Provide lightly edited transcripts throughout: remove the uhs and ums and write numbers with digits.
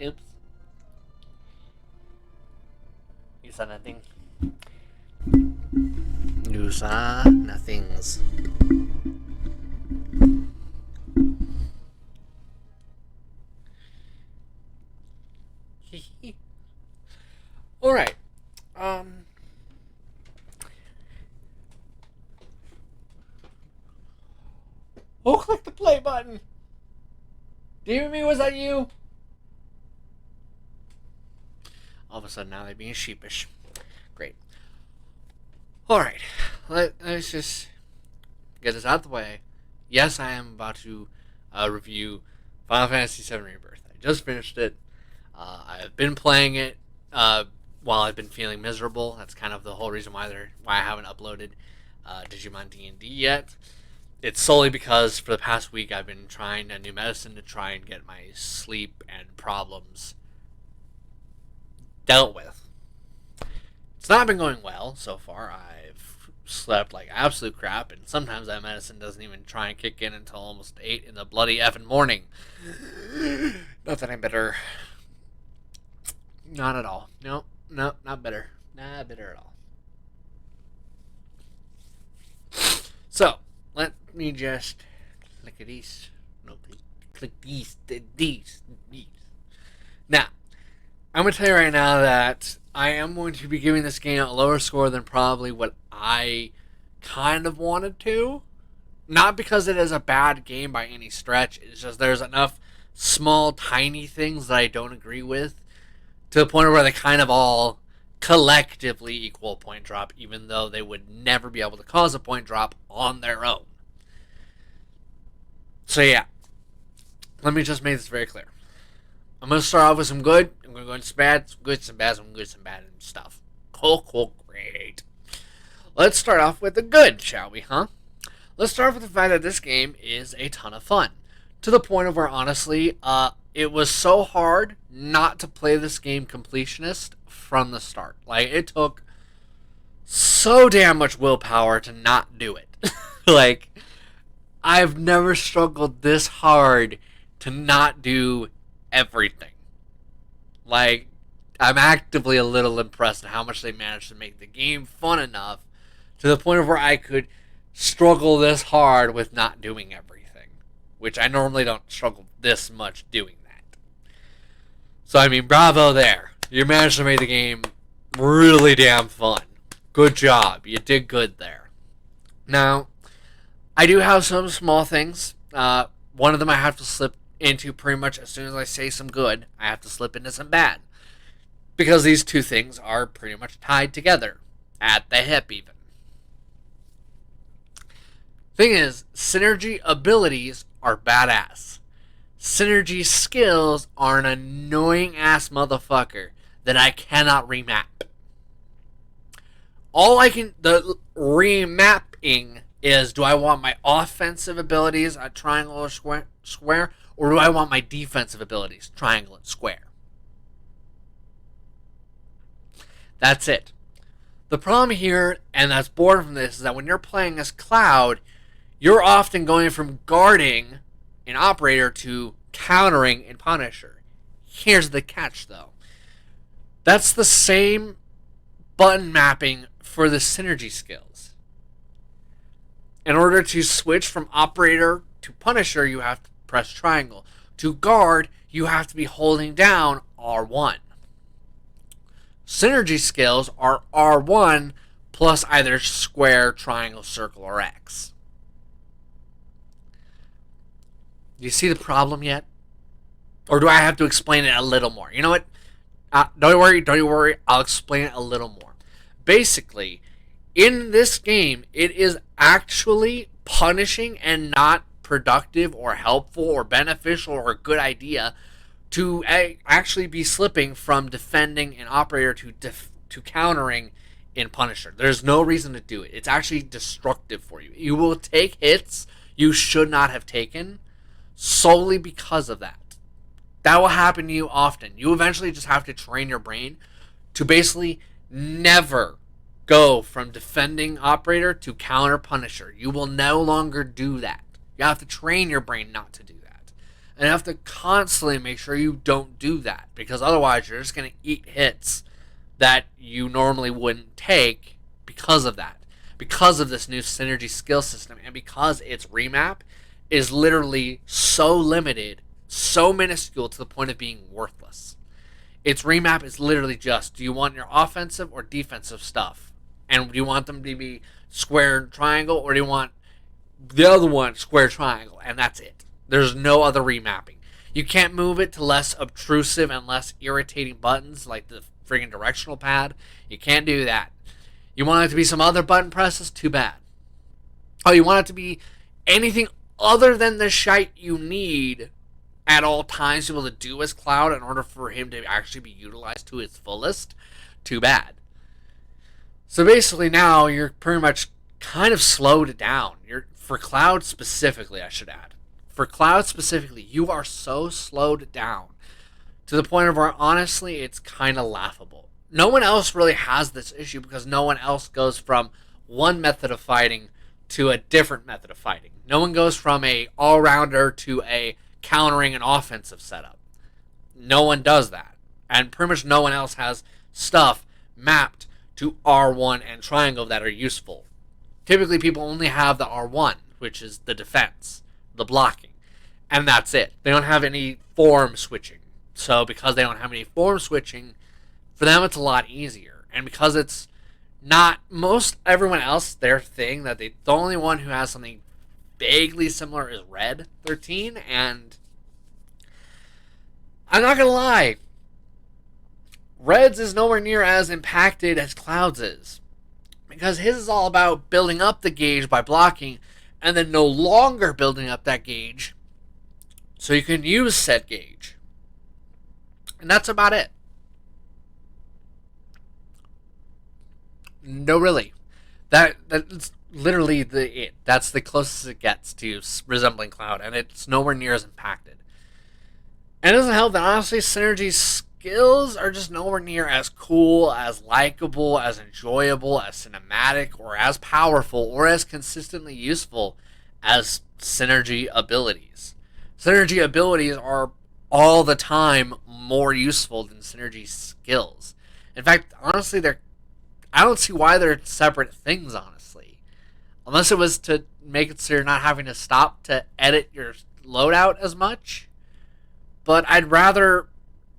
Oops. You saw nothing. You saw nothings. All right. Oh, click the play button. Demon me, was that you? All of a sudden, now they're being sheepish. Great. All right. Let's just get this out of the way. Yes, I am about to review Final Fantasy VII Rebirth. I just finished it. I've been playing it while I've been feeling miserable. That's kind of the whole reason why I haven't uploaded Digimon D&D yet. It's solely because for the past week I've been trying a new medicine to try and get my sleep and problems dealt with. It's not been going well so far. I've slept like absolute crap, and sometimes that medicine doesn't even try and kick in until almost 8 in the bloody effing morning. Not that I'm bitter. Not at all. No, not bitter. Not bitter at all. So, let me just click these. No, click these. Now, I'm going to tell you right now that I am going to be giving this game a lower score than probably what I kind of wanted to. Not because it is a bad game by any stretch. It's just there's enough small, tiny things that I don't agree with to the point where they kind of all collectively equal a point drop, even though they would never be able to cause a point drop on their own. So yeah, let me just make this very clear. I'm going to start off with some good. I'm going to go into some bad, some good, some bad, some good, some bad and stuff. Cool, great. Let's start off with the good, shall we, huh? Let's start off with the fact that this game is a ton of fun. To the point of where, honestly, it was so hard not to play this game completionist from the start. Like, it took so damn much willpower to not do it. Like, I've never struggled this hard to not do everything. Like, I'm actively a little impressed at how much they managed to make the game fun enough to the point of where I could struggle this hard with not doing everything, which I normally don't struggle this much doing that. So, I mean, bravo there. You managed to make the game really damn fun. Good job. You did good there. Now, I do have some small things. One of them I have to slip into pretty much as soon as I say some good. I have to slip into some bad. Because these two things are pretty much tied together. At the hip, even. Thing is, synergy abilities are badass. Synergy skills are an annoying ass motherfucker that I cannot remap. The remapping is, do I want my offensive abilities at triangle or square, or do I want my defensive abilities, triangle and square? That's it. The problem here, and that's born from this, is that when you're playing as Cloud, you're often going from guarding in Operator to countering in Punisher. Here's the catch, though. That's the same button mapping for the synergy skills. In order to switch from Operator to Punisher, you have to press triangle. To guard, you have to be holding down R1. Synergy skills are R1 plus either square, triangle, circle, or X. Do you see the problem yet? Or do I have to explain it a little more? You know what? Don't worry. I'll explain it a little more. Basically, in this game, it is actually punishing and not productive or helpful or beneficial or a good idea to actually be slipping from defending an Operator to countering in Punisher. There's no reason to do it. It's actually destructive for you. You will take hits you should not have taken solely because of that. That will happen to you often. You eventually just have to train your brain to basically never go from defending Operator to counter Punisher. You will no longer do that. You have to train your brain not to do that. And you have to constantly make sure you don't do that, because otherwise you're just going to eat hits that you normally wouldn't take because of that. Because of this new synergy skill system, and because its remap is literally so limited, so minuscule to the point of being worthless. Its remap is literally just, do you want your offensive or defensive stuff? And do you want them to be square and triangle, or do you want the other one square triangle? And that's it. There's no other remapping. You can't move it to less obtrusive and less irritating buttons like the friggin' directional pad. You can't do that. You want it to be some other button presses? Too bad. Oh, you want it to be anything other than the shite you need at all times to be able to do as Cloud in order for him to actually be utilized to its fullest? Too bad. So basically now you're pretty much kind of slowed down. For Cloud specifically, I should add. For Cloud specifically, you are so slowed down to the point of where honestly it's kind of laughable. No one else really has this issue because no one else goes from one method of fighting to a different method of fighting. No one goes from a all-rounder to a countering and offensive setup. No one does that. And pretty much no one else has stuff mapped to R1 and triangle that are useful. Typically people only have the R1, which is the defense, the blocking, and that's it. They don't have any form switching. So because they don't have any form switching, for them it's a lot easier. And because it's not most everyone else, their thing, that the only one who has something vaguely similar is Red 13, and I'm not gonna lie, Red's is nowhere near as impacted as Cloud's is. Because his is all about building up the gauge by blocking, and then no longer building up that gauge so you can use said gauge. And that's about it. No, really. That's literally it. That's the closest it gets to resembling Cloud, and it's nowhere near as impacted. And it doesn't help that honestly Synergy's skills are just nowhere near as cool, as likable, as enjoyable, as cinematic, or as powerful, or as consistently useful as Synergy abilities. Synergy abilities are all the time more useful than Synergy skills. In fact, honestly, I don't see why they're separate things, honestly. Unless it was to make it so you're not having to stop to edit your loadout as much. But I'd rather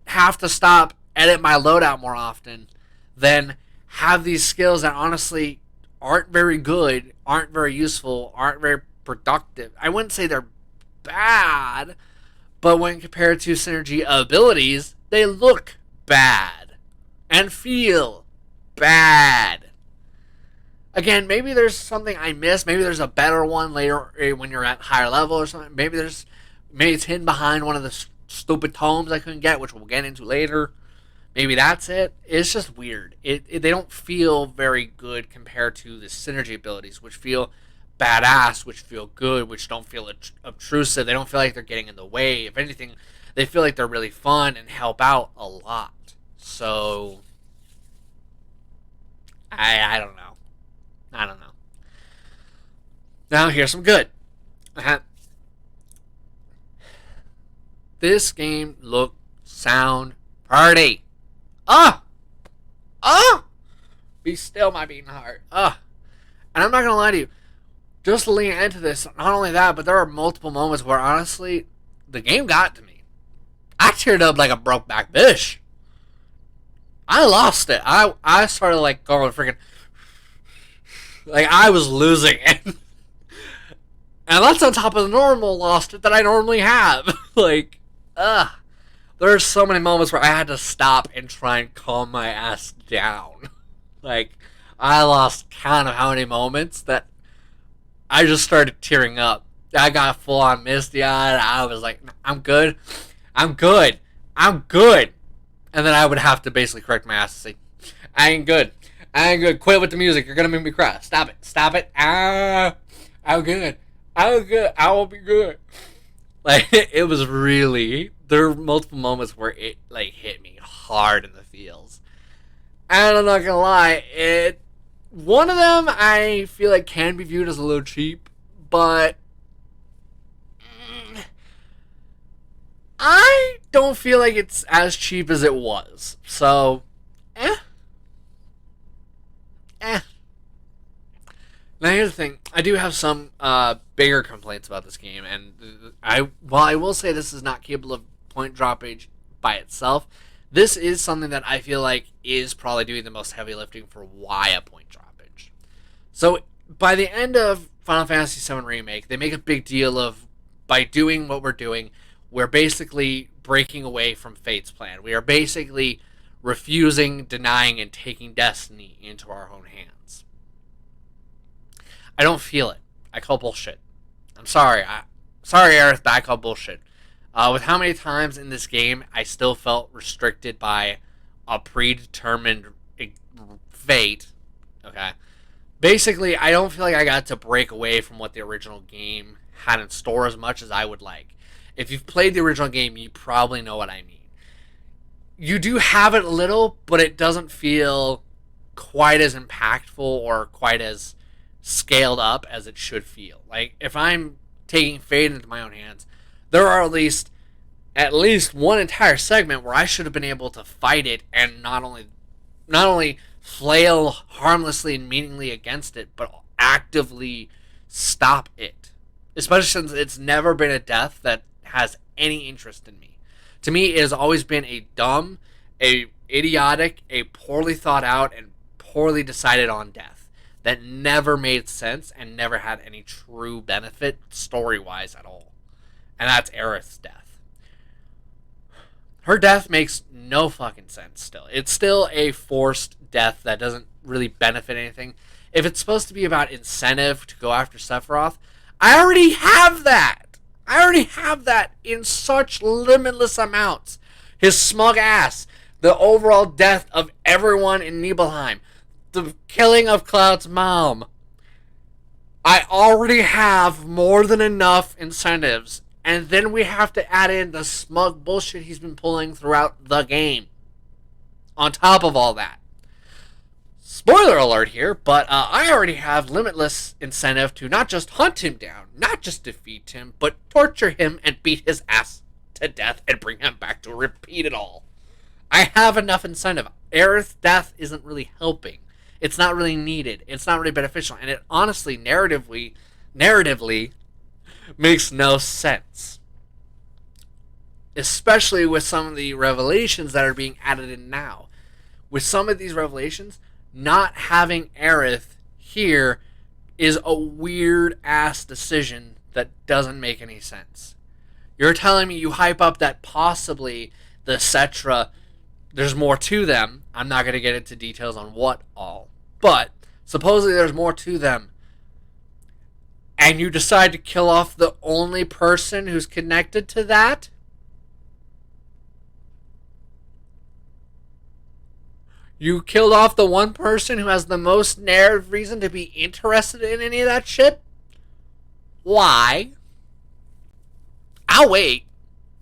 have to stop, edit my loadout more often than have these skills that honestly aren't very good, aren't very useful, aren't very productive. I wouldn't say they're bad, but when compared to Synergy abilities, they look bad and feel bad. Again, maybe there's something I missed. Maybe there's a better one later when you're at higher level or something. Maybe it's hidden behind one of the stupid tomes I couldn't get, which we'll get into later. Maybe that's it. It's just weird. They don't feel very good compared to the Synergy abilities, which feel badass, which feel good, which don't feel obtrusive. They don't feel like they're getting in the way. If anything, they feel like they're really fun and help out a lot. So I don't know. I don't know. Now here's some good. This game look, sound, party. Be still, my beating heart. And I'm not gonna lie to you. Just lean into this. Not only that, but there are multiple moments where honestly, the game got to me. I teared up like a broke back bitch. I lost it. I started like going freaking, like I was losing it. And that's on top of the normal lost it that I normally have. Like, there are so many moments where I had to stop and try and calm my ass down. Like, I lost count of how many moments that I just started tearing up. I got full on misty eyed. I was like, I'm good. I'm good. I'm good. And then I would have to basically correct my ass and say, I ain't good. I ain't good. Quit with the music. You're going to make me cry. Stop it. Stop it. I'm good. I'm good. I will be good. Like, it was really, there were multiple moments where it, like, hit me hard in the feels. And I'm not gonna lie, one of them I feel like can be viewed as a little cheap, but I don't feel like it's as cheap as it was. So, eh, eh. Now here's the thing: I do have some bigger complaints about this game, and while I will say this is not capable of point droppage by itself, this is something that I feel like is probably doing the most heavy lifting for why a point droppage. So by the end of Final Fantasy VII Remake, they make a big deal of by doing what we're doing, we're basically breaking away from Fate's plan. We are basically refusing, denying, and taking destiny into our own hands. I don't feel it. I call bullshit. I'm sorry. Sorry, Aerith, but I call bullshit. With how many times in this game I still felt restricted by a predetermined fate. Okay. Basically, I don't feel like I got to break away from what the original game had in store as much as I would like. If you've played the original game, you probably know what I mean. You do have it a little, but it doesn't feel quite as impactful or quite as scaled up as it should feel. Like, if I'm taking fate into my own hands, there are at least one entire segment where I should have been able to fight it and not only flail harmlessly and meaningly against it, but actively stop it. Especially since it's never been a death that has any interest in me. To me, it has always been a dumb, a idiotic, a poorly thought out, and poorly decided on death that never made sense and never had any true benefit story-wise at all. And that's Aerith's death. Her death makes no fucking sense still. It's still a forced death that doesn't really benefit anything. If it's supposed to be about incentive to go after Sephiroth, I already have that. I already have that in such limitless amounts. His smug ass, the overall death of everyone in Nibelheim, the killing of Cloud's mom. I already have more than enough incentives, and then we have to add in the smug bullshit he's been pulling throughout the game. On top of all that. Spoiler alert here, but I already have limitless incentive to not just hunt him down, not just defeat him, but torture him and beat his ass to death and bring him back to repeat it all. I have enough incentive. Aerith's death isn't really helping. It's not really needed. It's not really beneficial. And it honestly, narratively, makes no sense. Especially with some of the revelations that are being added in now. With some of these revelations, not having Aerith here is a weird-ass decision that doesn't make any sense. You're telling me you hype up that possibly the Cetra, there's more to them. I'm not going to get into details on what all. But supposedly there's more to them. And you decide to kill off the only person who's connected to that? You killed off the one person who has the most narrative reason to be interested in any of that shit? Why? I'll wait.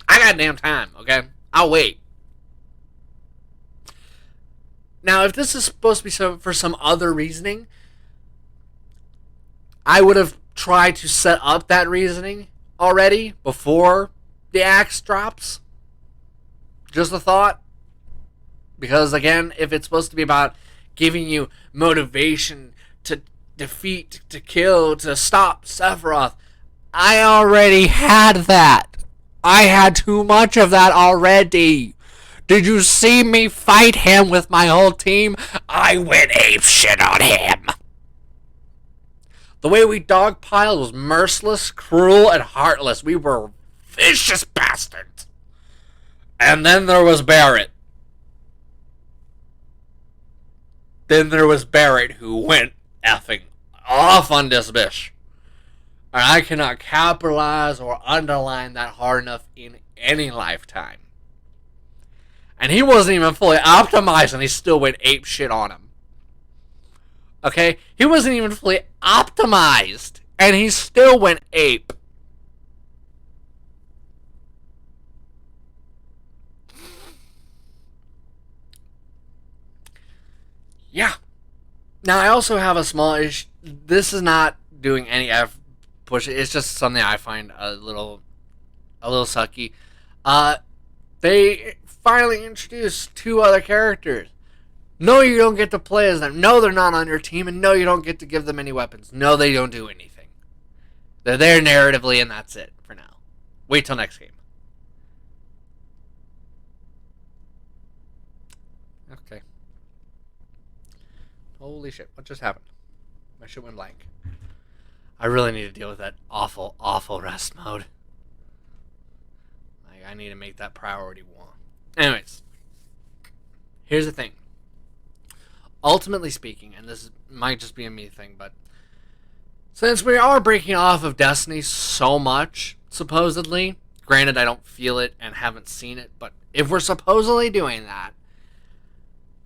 I got damn time, okay? I'll wait. Now, if this is supposed to be for some other reasoning, I would have tried to set up that reasoning already before the axe drops. Just a thought. Because, again, if it's supposed to be about giving you motivation to defeat, to kill, to stop Sephiroth, I already had that. I had too much of that already. Did you see me fight him with my whole team? I went apeshit on him. The way we dogpiled was merciless, cruel, and heartless. We were vicious bastards. And then there was Barrett. Then there was Barrett, who went effing off on this bitch. And I cannot capitalize or underline that hard enough in any lifetime. And he wasn't even fully optimized, and he still went ape shit on him. Okay? He wasn't even fully optimized, and he still went ape. Yeah. Now, I also have a small issue. This is not doing any push. It's just something I find a little sucky. Uh, they finally introduced two other characters. No, you don't get to play as them. No, they're not on your team, and no, you don't get to give them any weapons. No, they don't do anything. They're there narratively, and that's it for now. Wait till next game. Okay. Holy shit, what just happened? My shit went blank. I really need to deal with that awful, awful rest mode. Like, I need to make that priority one. Anyways, here's the thing. Ultimately speaking, and this might just be a me thing, but since we are breaking off of Destiny so much, supposedly, granted I don't feel it and haven't seen it, but if we're supposedly doing that,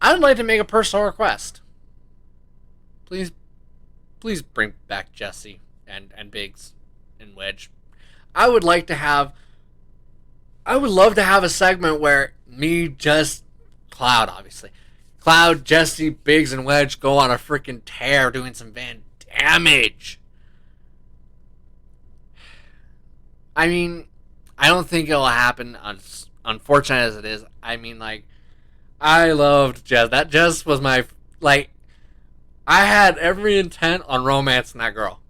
I'd like to make a personal request. Please bring back Jesse and Biggs and Wedge. I would love to have a segment where me, just Cloud, obviously. Cloud, Jesse, Biggs, and Wedge go on a freaking tear doing some van damage. I mean, I don't think it'll happen, unfortunate as it is. I mean, like, I loved Jess. That Jess was my, like, I had every intent on romancing that girl.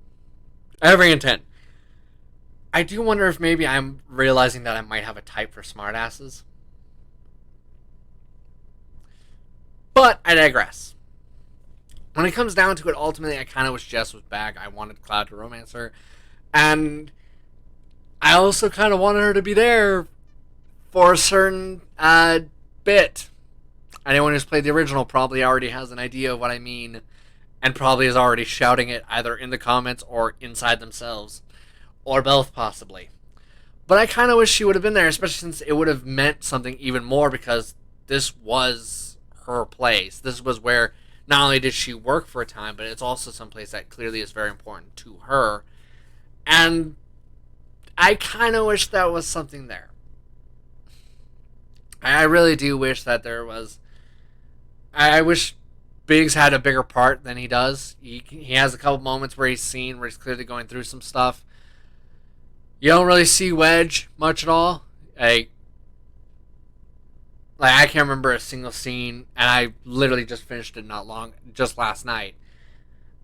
Every intent. I do wonder if maybe I'm realizing that I might have a type for smartasses. But I digress. When it comes down to it, ultimately, I kind of wish Jess was back. I wanted Cloud to romance her. And I also kind of wanted her to be there for a certain bit. Anyone who's played the original probably already has an idea of what I mean, and probably is already shouting it either in the comments or inside themselves, or both possibly. But I kind of wish she would have been there, especially since it would have meant something even more, because this was her place. This was where not only did she work for a time, but it's also someplace that clearly is very important to her. And I kind of wish that was something there. I really do wish that there was. I wish Biggs had a bigger part than he does. He has a couple moments where he's clearly going through some stuff. You don't really see Wedge much at all. I can't remember a single scene, and I literally just finished it just last night.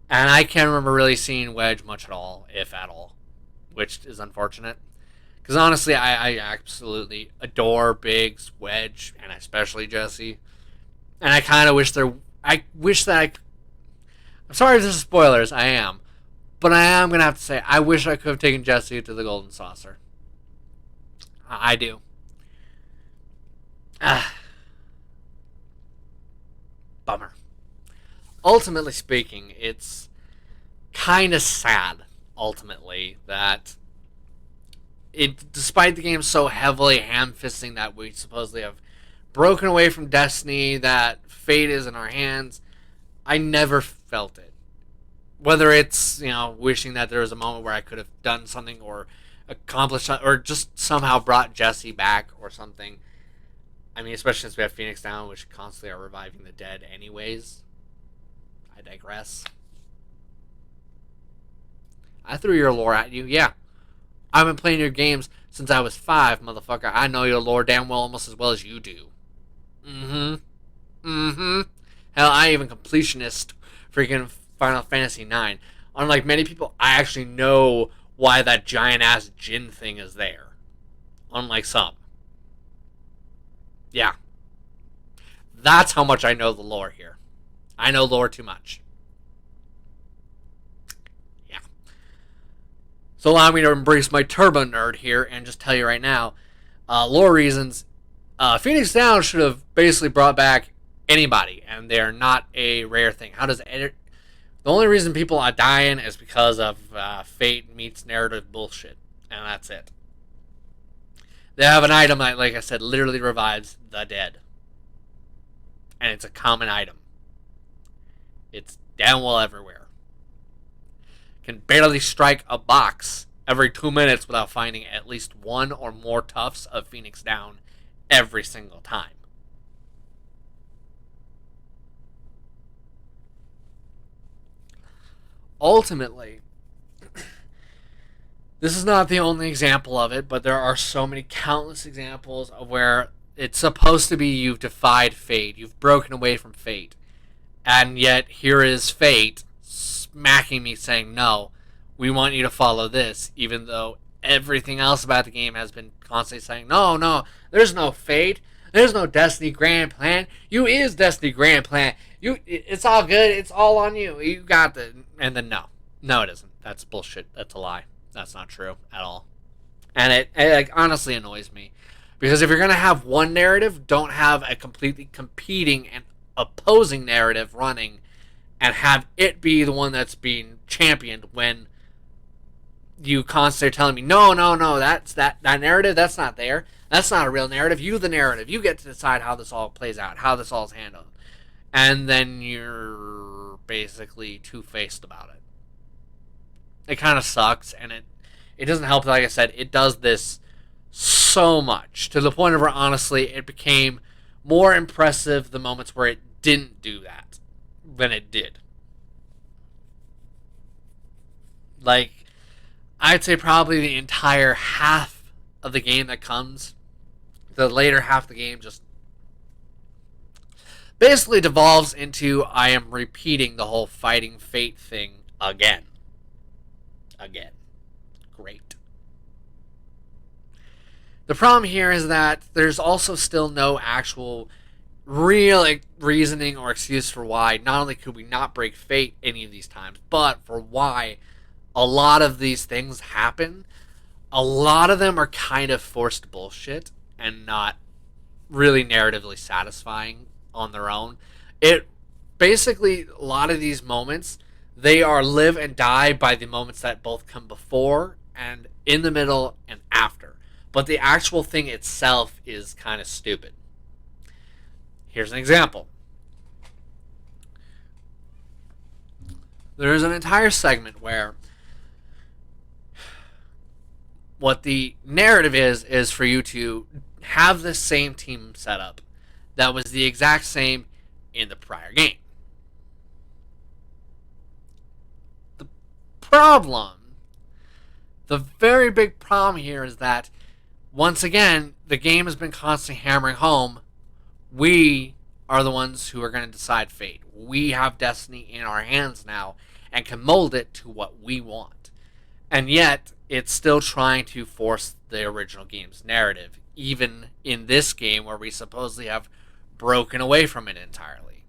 And I can't remember really seeing Wedge much at all, if at all, which is unfortunate. Because honestly, I absolutely adore Biggs, Wedge, and especially Jesse. And I kind of wish I'm sorry if this is spoilers, I am. But I am going to have to say, I wish I could have taken Jesse to the Golden Saucer. I do. Bummer. Ultimately speaking, it's kind of sad, ultimately, that despite the game so heavily ham-fisting that we supposedly have broken away from Destiny, that fate is in our hands, I never felt it. Whether it's, wishing that there was a moment where I could have done something or accomplished or just somehow brought Jesse back or something. I mean, especially since we have Phoenix Down, which constantly are reviving the dead anyways. I digress. I threw your lore at you, yeah. I've been playing your games since I was 5, motherfucker. I know your lore damn well almost as well as you do. Hell, I even completionist freaking Final Fantasy 9. Unlike many people, I actually know why that giant-ass Jinn thing is there. Unlike some. Yeah. That's how much I know the lore here. I know lore too much. Yeah. So allow me to embrace my turbo nerd here and just tell you right now, lore reasons, Phoenix Down should have basically brought back anybody, and they're not a rare thing. How does it? The only reason people are dying is because of fate meets narrative bullshit, and that's it. They have an item that, like I said, literally revives the dead, and it's a common item. It's damn well everywhere. Can barely strike a box every 2 minutes without finding at least one or more tufts of Phoenix Down every single time. Ultimately, This is not the only example of it, but there are so many countless examples of where it's supposed to be you've defied fate, you've broken away from fate, and yet here is fate smacking me saying, no, we want you to follow this, even though everything else about the game has been constantly saying, no, no, there's no fate, there's no Destiny Grand Plan, you is Destiny Grand Plan, it's all good, it's all on you, you got the, and then no it isn't, that's bullshit, that's a lie, that's not true at all, and it like, honestly annoys me, because if you're going to have one narrative, don't have a completely competing and opposing narrative running and have it be the one that's being championed when you constantly are telling me, no, that's that narrative, that's not there. That's not a real narrative. You, the narrative. You get to decide how this all plays out, how this all is handled. And then you're basically two-faced about it. It kind of sucks, and it doesn't help, like I said, it does this so much, to the point of where, honestly, it became more impressive the moments where it didn't do that than it did. Like, I'd say probably the entire half of the game that comes, the later half of the game just basically devolves into I am repeating the whole fighting fate thing again. Great. The problem here is that there's also still no actual real reasoning or excuse for why not only could we not break fate any of these times, but for why a lot of these things happen. A lot of them are kind of forced bullshit and not really narratively satisfying on their own. It basically, a lot of these moments, they are live and die by the moments that both come before and in the middle and after. But the actual thing itself is kind of stupid. Here's an example. There's an entire segment where what the narrative is for you to have the same team setup that was the exact same in the prior game. The problem, the very big problem here is that, once again, the game has been constantly hammering home, we are the ones who are going to decide fate. We have destiny in our hands now and can mold it to what we want. And yet, it's still trying to force the original game's narrative, even in this game where we supposedly have broken away from it entirely,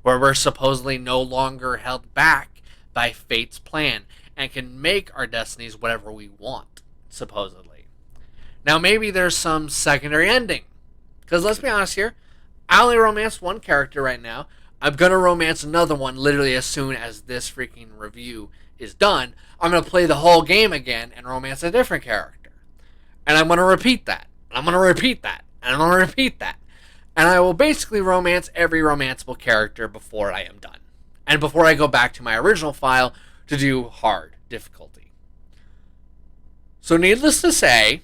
where we're supposedly no longer held back by fate's plan and can make our destinies whatever we want, supposedly. Now, maybe there's some secondary ending, because let's be honest here, I only romanced one character right now. I'm going to romance another one literally as soon as this freaking review is done. I'm going to play the whole game again and romance a different character. And I'm going to repeat that. And I'm going to repeat that. And I'm going to repeat that. And I will basically romance every romanceable character before I am done. And before I go back to my original file to do hard difficulty. So needless to say,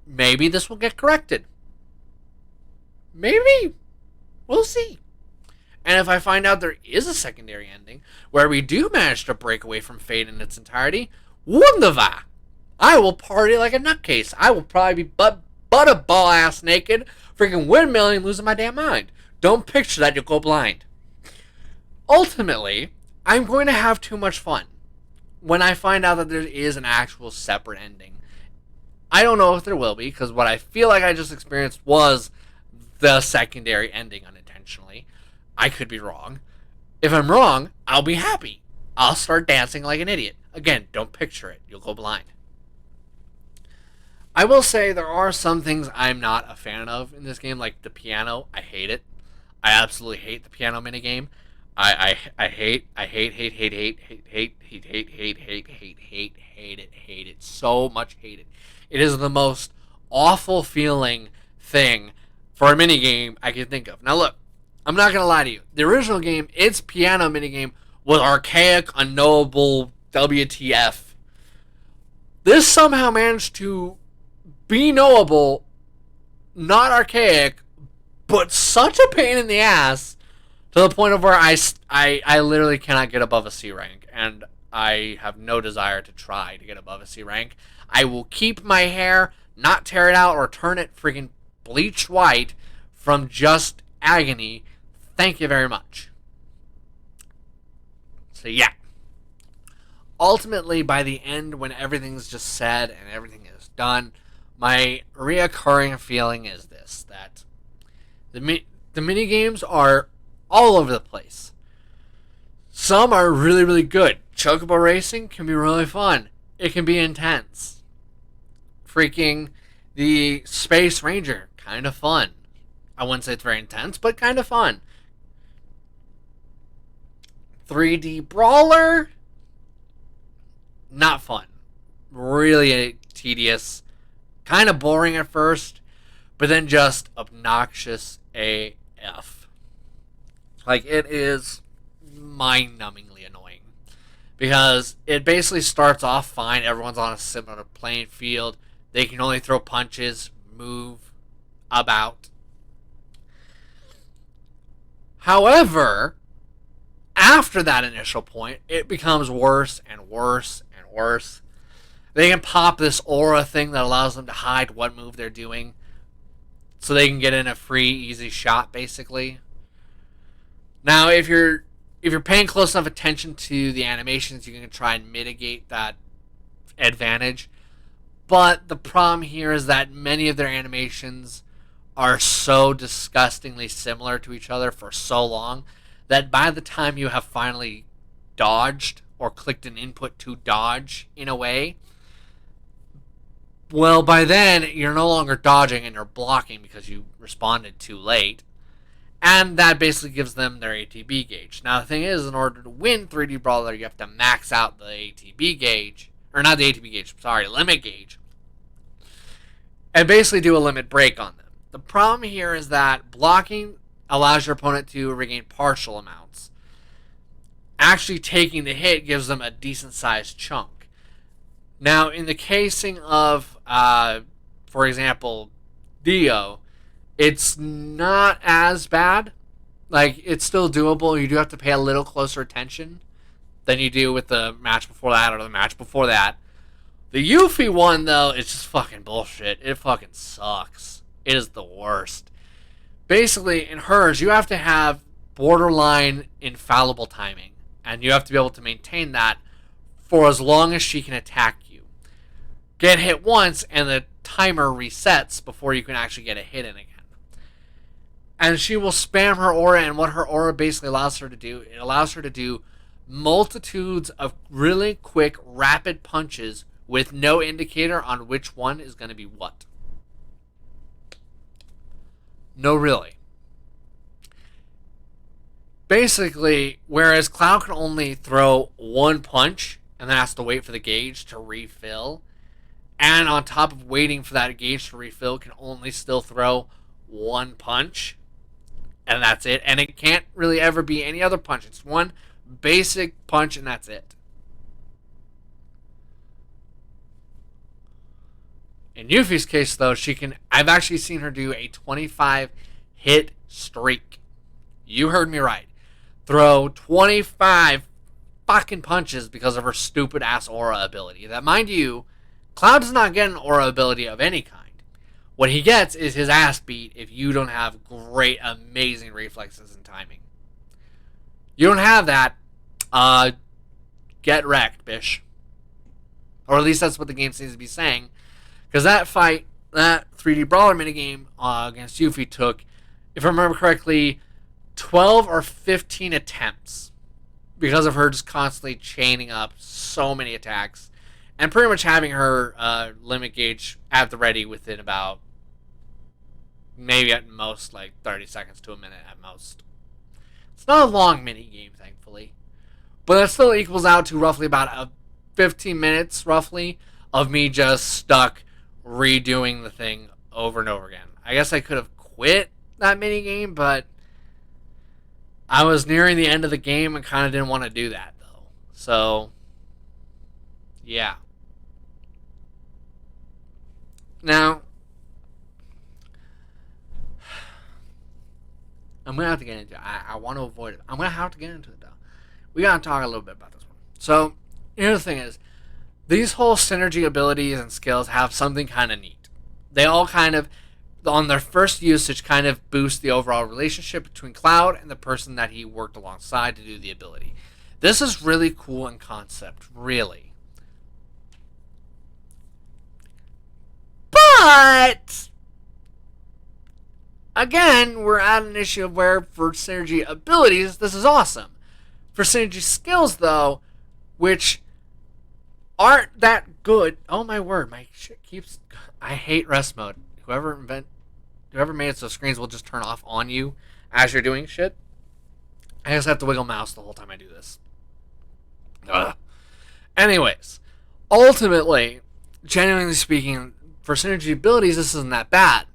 maybe this will get corrected. Maybe. We'll see. And if I find out there is a secondary ending where we do manage to break away from fate in its entirety, wunderbar! I will party like a nutcase. I will probably be butterball ass naked, freaking windmilling, losing my damn mind. Don't picture that, you'll go blind. Ultimately, I'm going to have too much fun when I find out that there is an actual separate ending. I don't know if there will be, because what I feel like I just experienced was the secondary ending unintentionally. I could be wrong. If I'm wrong, I'll be happy. I'll start dancing like an idiot. Again, don't picture it. You'll go blind. I will say there are some things I'm not a fan of in this game, like the piano. I hate it. I absolutely hate the piano minigame. I hate it so much. Hate it. It is the most awful feeling thing for a minigame I can think of. Now look, I'm not going to lie to you. The original game, its piano minigame, was archaic, unknowable, WTF. This somehow managed to be knowable, not archaic, but such a pain in the ass to the point of where I literally cannot get above a C rank. And I have no desire to try to get above a C rank. I will keep my hair, not tear it out or turn it freaking bleached white from just agony. Thank you very much. So yeah. Ultimately, by the end, when everything's just said and everything is done, my reoccurring feeling is this, that the mini games are all over the place. Some are really, really good. Chocobo racing can be really fun. It can be intense. Freaking the Space Ranger, kind of fun. I wouldn't say it's very intense, but kind of fun. 3D Brawler, not fun. Really tedious. Kind of boring at first, but then just obnoxious AF. Like, it is mind-numbingly annoying. Because it basically starts off fine. Everyone's on a similar playing field. They can only throw punches, move about. However, after that initial point, it becomes worse and worse and worse. They can pop this aura thing that allows them to hide what move they're doing, so they can get in a free, easy shot, basically. Now, if you're paying close enough attention to the animations, you can try and mitigate that advantage. But the problem here is that many of their animations are so disgustingly similar to each other for so long that by the time you have finally dodged or clicked an input to dodge in a way, well, by then you're no longer dodging and you're blocking because you responded too late. And that basically gives them their ATB gauge. Now, the thing is, in order to win 3D Brawler, you have to max out the ATB gauge. Or not the ATB gauge, sorry, limit gauge. And basically do a limit break on them. The problem here is that blocking allows your opponent to regain partial amounts. Actually taking the hit gives them a decent-sized chunk. Now, in the casing of, for example, Dio, it's not as bad. Like, it's still doable. You do have to pay a little closer attention than you do with the match before that or the match before that. The Yuffie one, though, is just fucking bullshit. It fucking sucks. It is the worst. Basically, in hers, you have to have borderline infallible timing. And you have to be able to maintain that for as long as she can attack you. Get hit once, and the timer resets before you can actually get a hit in again. And she will spam her aura, and what her aura basically allows her to do, it allows her to do multitudes of really quick, rapid punches with no indicator on which one is going to be what. No, really. Basically, whereas Cloud can only throw one punch and then has to wait for the gauge to refill, and on top of waiting for that gauge to refill, can only still throw one punch, and that's it. And it can't really ever be any other punch. It's one basic punch, and that's it. In Yuffie's case, though, I've actually seen her do a 25 hit streak. You heard me right. Throw 25 fucking punches because of her stupid ass aura ability. That, mind you, Cloud does not get an aura ability of any kind. What he gets is his ass beat if you don't have great, amazing reflexes and timing. You don't have that, get wrecked, bish. Or at least that's what the game seems to be saying. Because that fight, that 3D Brawler minigame against Yuffie took, if I remember correctly, 12 or 15 attempts. Because of her just constantly chaining up so many attacks. And pretty much having her limit gauge at the ready within about, maybe at most, like 30 seconds to a minute at most. It's not a long minigame, thankfully. But that still equals out to roughly about 15 minutes, roughly, of me just stuck redoing the thing over and over again. I guess I could have quit that minigame, but I was nearing the end of the game and kind of didn't want to do that, though. So, yeah. Now, I'm going to have to get into it. I want to avoid it. I'm going to have to get into it, though. We got to talk a little bit about this one. So, here's the thing is, these whole synergy abilities and skills have something kind of neat. They all kind of, on their first usage, kind of boost the overall relationship between Cloud and the person that he worked alongside to do the ability. This is really cool in concept, really. But again, we're at an issue of where for synergy abilities, this is awesome. For synergy skills, though, which aren't that good. Oh my word, my shit keeps. I hate rest mode. Whoever made it so screens will just turn off on you as you're doing shit. I just have to wiggle mouse the whole time I do this. Ugh. Anyways, ultimately, genuinely speaking, for synergy abilities, this isn't that bad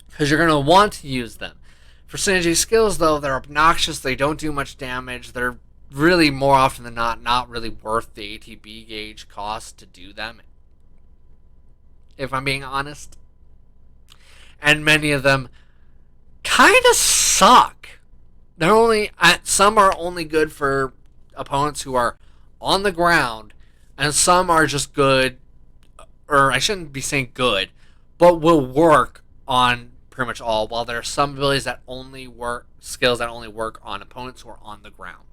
because you're gonna want to use them. For synergy skills, though, they're obnoxious. They don't do much damage. They're really more often than not really worth the ATB gauge cost to do them, if I'm being honest. And many of them kind of suck. Some are only good for opponents who are on the ground, and some are just good, or I shouldn't be saying good, but will work on pretty much all, while there are some abilities that only work, skills that only work on opponents who are on the ground.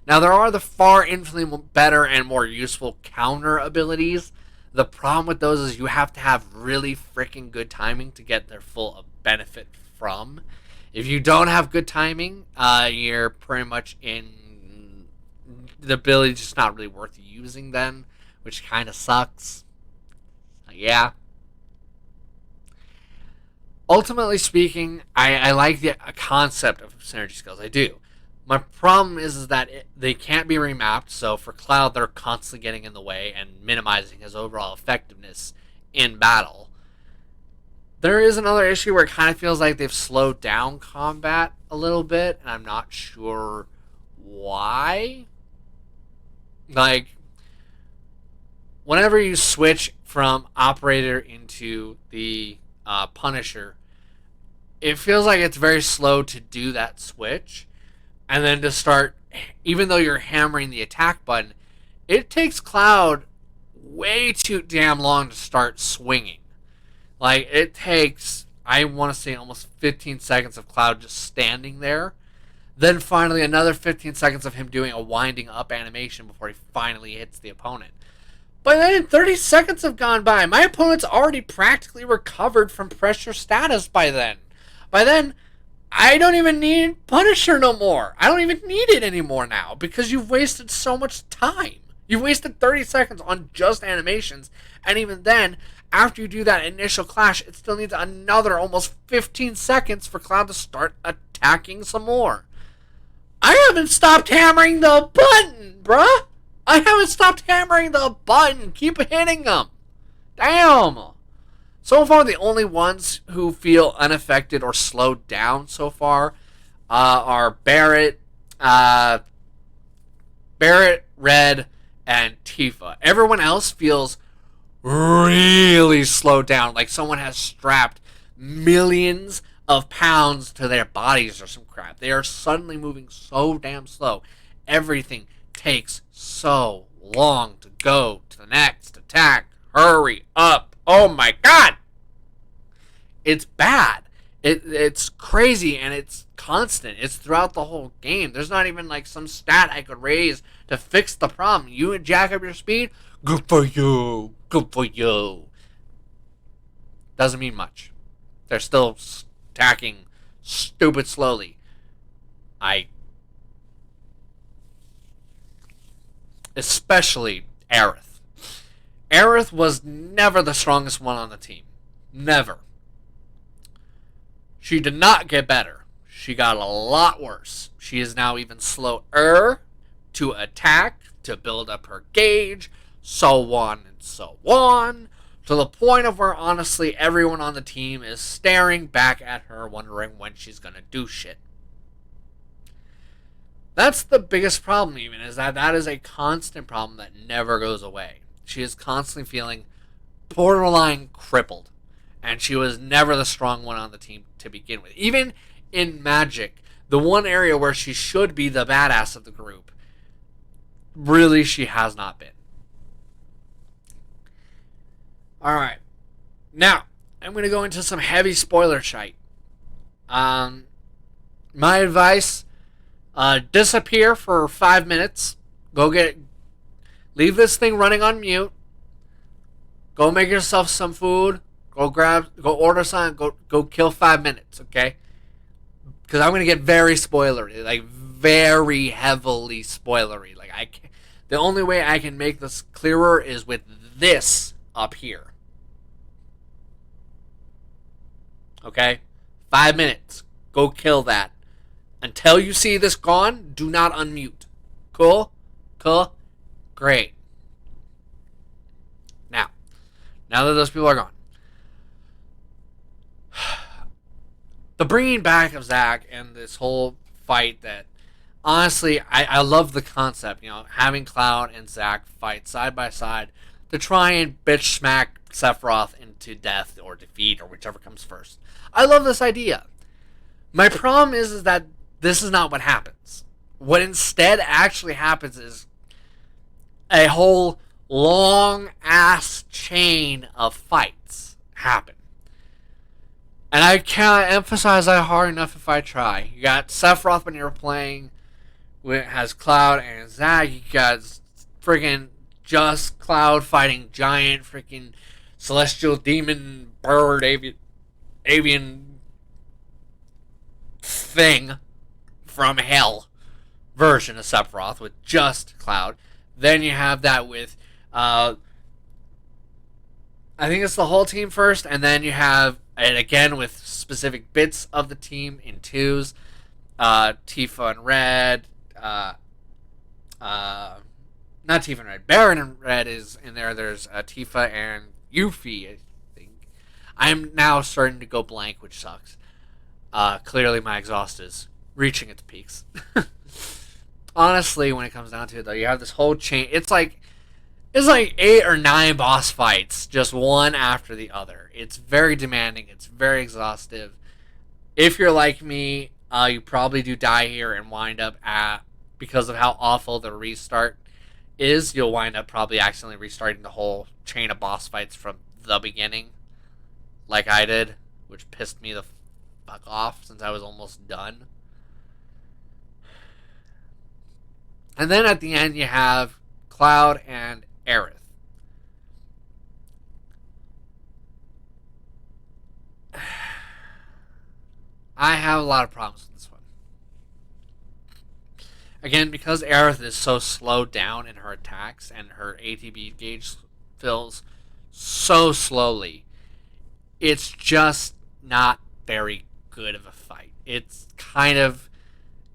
Now, there are the far infinitely better and more useful counter abilities. The problem with those is you have to have really freaking good timing to get their full benefit from. If you don't have good timing, you're pretty much in the ability just not really worth using then, which kind of sucks. Yeah. Ultimately speaking, I like the concept of synergy skills. I do. My problem is that they can't be remapped, so for Cloud, they're constantly getting in the way and minimizing his overall effectiveness in battle. There is another issue where it kind of feels like they've slowed down combat a little bit, and I'm not sure why. Like, whenever you switch from Operator into the Punisher, it feels like it's very slow to do that switch. And then to start, even though you're hammering the attack button, it takes Cloud way too damn long to start swinging. Like, it takes, I want to say, almost 15 seconds of Cloud just standing there. Then finally another 15 seconds of him doing a winding up animation before he finally hits the opponent. But then 30 seconds have gone by. My opponent's already practically recovered from pressure status by then. By then, I don't even need Punisher no more. I don't even need it anymore now because you've wasted so much time. You've wasted 30 seconds on just animations, and even then, after you do that initial clash, it still needs another almost 15 seconds for Cloud to start attacking some more. I haven't stopped hammering the button, bruh. I haven't stopped hammering the button. Keep hitting them. Damn. So far, the only ones who feel unaffected or slowed down so far are Barrett, Red, and Tifa. Everyone else feels really slowed down, like someone has strapped millions of pounds to their bodies or some crap. They are suddenly moving so damn slow. Everything takes so long to go to the next attack. Hurry up. Oh my god! It's bad. It's crazy and it's constant. It's throughout the whole game. There's not even like some stat I could raise to fix the problem. You and jack up your speed? Good for you. Good for you. Doesn't mean much. They're still stacking stupid slowly. Especially Aerith. Aerith was never the strongest one on the team. Never. She did not get better. She got a lot worse. She is now even slower to attack, to build up her gauge, so on and so on, to the point of where honestly everyone on the team is staring back at her wondering when she's going to do shit. That's the biggest problem even, is that is a constant problem that never goes away. She is constantly feeling borderline crippled. And she was never the strong one on the team to begin with. Even in Magic, the one area where she should be the badass of the group, really she has not been. Alright. Now, I'm going to go into some heavy spoiler shite. Um, my advice, disappear for 5 minutes. Leave this thing running on mute. Go make yourself some food. Go order something. Go kill 5 minutes, okay? Because I'm going to get very spoilery. Like, very heavily spoilery. Like, the only way I can make this clearer is with this up here. Okay? 5 minutes. Go kill that. Until you see this gone, do not unmute. Cool? Cool? Great. Now that those people are gone. The bringing back of Zack and this whole fight that, honestly, I love the concept. Having Cloud and Zack fight side by side to try and bitch smack Sephiroth into death or defeat or whichever comes first. I love this idea. My problem is that this is not what happens. What instead actually happens is a whole long ass chain of fights happen. And I can't emphasize that hard enough if I try. You got Sephiroth when you're playing, it has Cloud and Zack. You got friggin' just Cloud fighting giant freaking celestial demon bird avian thing from hell version of Sephiroth with just Cloud. Then you have that with I think it's the whole team first, and then you have it again with specific bits of the team in twos. Tifa and Red, not Tifa and Red, Baron and Red is in there. There's Tifa and Yuffie, I think. I'm now starting to go blank, which sucks. Clearly my exhaust is reaching its peaks. Honestly, when it comes down to it, though, you have this whole chain. It's like 8 or 9 boss fights, just one after the other. It's very demanding. It's very exhaustive. If you're like me, you probably do die here and wind up because of how awful the restart is, you'll wind up probably accidentally restarting the whole chain of boss fights from the beginning, like I did, which pissed me the fuck off since I was almost done. And then at the end, you have Cloud and Aerith. I have a lot of problems with this one. Again, because Aerith is so slowed down in her attacks and her ATB gauge fills so slowly, it's just not very good of a fight. It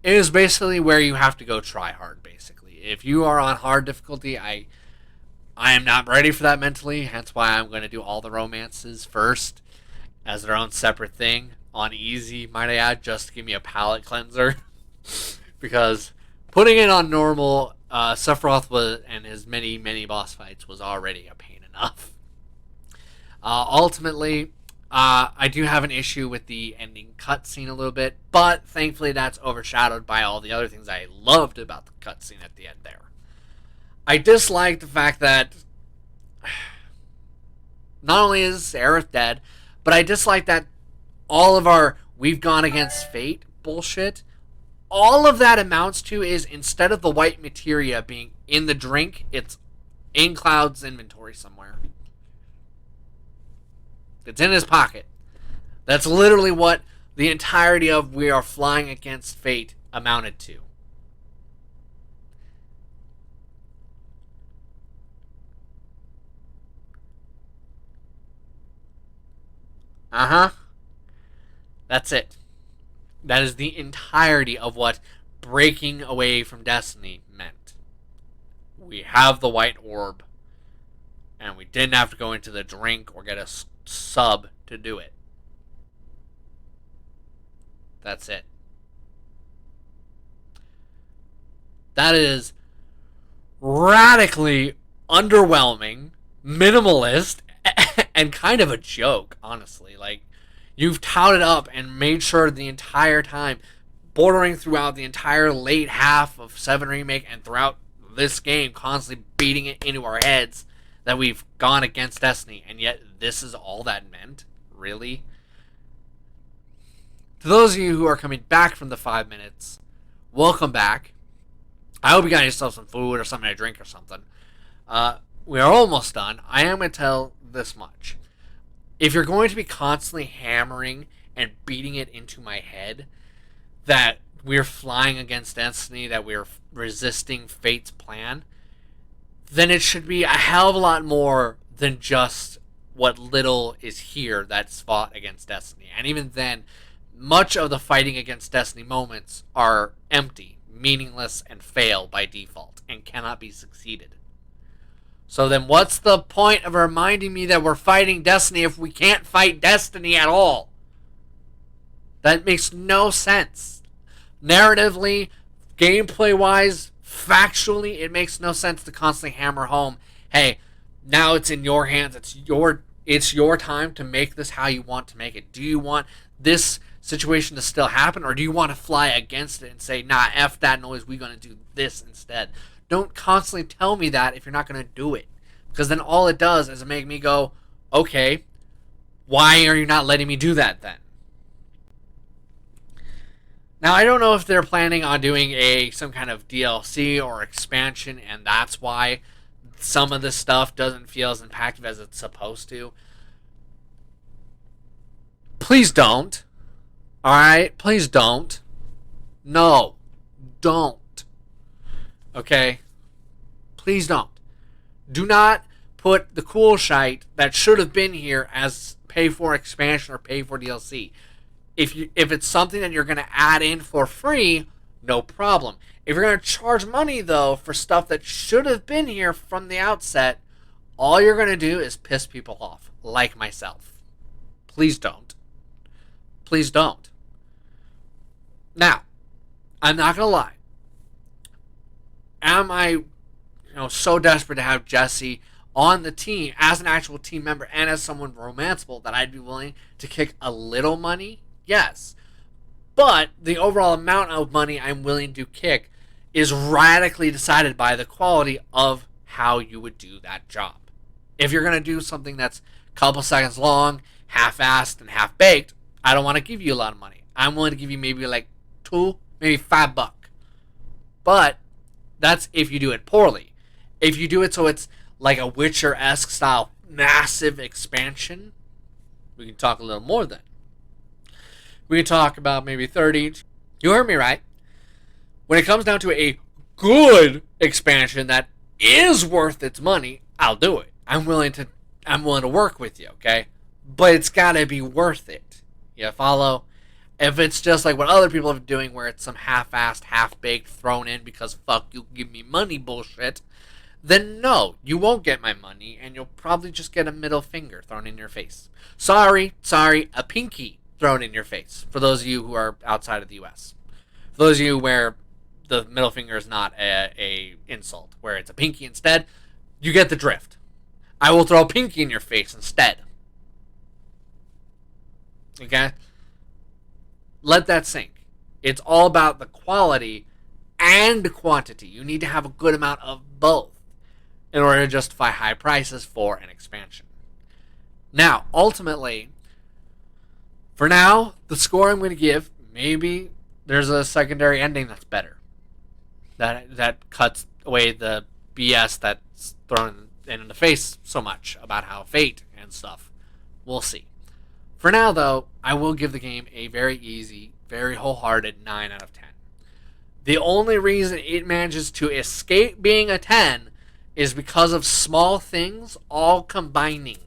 is basically where you have to go try hard, basically. If you are on hard difficulty, I am not ready for that mentally, hence why I'm going to do all the romances first as their own separate thing. On easy, might I add, just to give me a palate cleanser. Because putting it on normal, Sephiroth and his many, many boss fights was already a pain enough. Ultimately, I do have an issue with the ending cutscene a little bit, but thankfully that's overshadowed by all the other things I loved about the cutscene at the end there. I dislike the fact that not only is Aerith dead, but I dislike that all of our we've gone against fate bullshit, all of that amounts to is instead of the white materia being in the drink, it's in Cloud's inventory somewhere. It's in his pocket. That's literally what the entirety of We Are Flying Against Fate amounted to. That's it. That is the entirety of what breaking away from Destiny meant. We have the white orb, and we didn't have to go into the drink or get a sub to do it. That's it. That is radically underwhelming, minimalist, and kind of a joke, honestly. Like, you've touted up and made sure the entire time, bordering throughout the entire late half of 7 Remake and throughout this game, constantly beating it into our heads, that we've gone against Destiny, and yet this is all that meant? Really? To those of you who are coming back from the 5 minutes, welcome back. I hope you got yourself some food or something to drink or something. We are almost done. I am going to tell this much. If you're going to be constantly hammering and beating it into my head that we're flying against Destiny, that we're resisting Fate's plan, then it should be a hell of a lot more than just what little is here that's fought against Destiny. And even then, much of the fighting against Destiny moments are empty, meaningless, and fail by default, and cannot be succeeded. So then what's the point of reminding me that we're fighting Destiny if we can't fight Destiny at all? That makes no sense. Narratively, gameplay-wise, factually, it makes no sense to constantly hammer home, hey, now it's in your hands, it's your time to make this how you want to make it. Do you want this situation to still happen, or do you want to fly against it and say, nah, F that noise, we're going to do this instead? Don't constantly tell me that if you're not going to do it. Because then all it does is make me go, okay, why are you not letting me do that then? Now, I don't know if they're planning on doing some kind of DLC or expansion, and that's why some of this stuff doesn't feel as impactful as it's supposed to. Please don't. Alright? Please don't. No. Don't. Okay? Please don't. Do not put the cool shite that should have been here as pay for expansion or pay for DLC. If it's something that you're going to add in for free, no problem. If you're going to charge money, though, for stuff that should have been here from the outset, all you're going to do is piss people off, like myself. Please don't. Please don't. Now, I'm not going to lie. Am I so desperate to have Jesse on the team as an actual team member and as someone romanceable that I'd be willing to kick a little money? Yes. But the overall amount of money I'm willing to kick is radically decided by the quality of how you would do that job. If you're going to do something that's a couple seconds long, half-assed, and half-baked, I don't want to give you a lot of money. I'm willing to give you maybe like $2, maybe $5. But that's if you do it poorly. If you do it so it's like a Witcher-esque style massive expansion, we can talk a little more then. We can talk about maybe 30. You heard me right. When it comes down to a good expansion that is worth its money, I'll do it. I'm willing to work with you, okay? But it's got to be worth it. You follow? If it's just like what other people are doing where it's some half-assed, half-baked, thrown in because fuck you give me money bullshit, then no, you won't get my money and you'll probably just get a middle finger thrown in your face. Sorry, a pinky thrown in your face, for those of you who are outside of the U.S. For those of you where the middle finger is not a insult, where it's a pinky instead, you get the drift. I will throw a pinky in your face instead. Okay? Let that sink. It's all about the quality and quantity. You need to have a good amount of both in order to justify high prices for an expansion. Now, ultimately, for now, the score I'm going to give, maybe there's a secondary ending that's better. That cuts away the BS that's thrown in the face so much about how fate and stuff. We'll see. For now, though, I will give the game a very easy, very wholehearted 9 out of 10. The only reason it manages to escape being a 10 is because of small things all combining.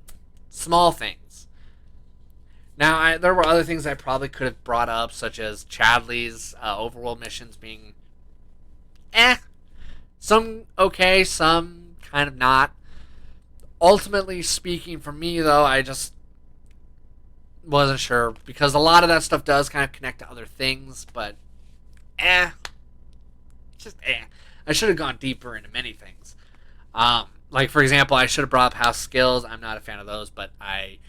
Small things. Now, there were other things I probably could have brought up, such as Chadley's overworld missions being some okay, some kind of not. Ultimately speaking, for me, though, I just wasn't sure, because a lot of that stuff does kind of connect to other things, but I should have gone deeper into many things. Like, for example, I should have brought up house skills. I'm not a fan of those, but I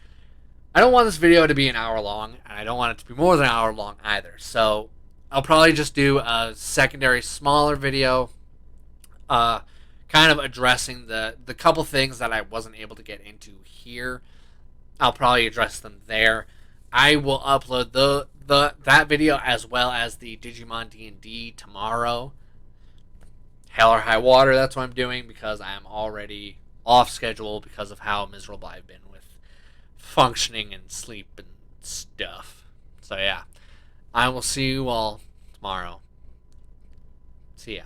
don't want this video to be an hour long, and I don't want it to be more than an hour long either. So I'll probably just do a secondary, smaller video, kind kind of addressing the couple things that I wasn't able to get into here. I'll probably address them there. I will upload the that video as well as the Digimon D&D tomorrow. Hell or high water, that's what I'm doing because I am already off schedule because of how miserable I've been with functioning and sleep and stuff. So yeah, I will see you all tomorrow. See ya.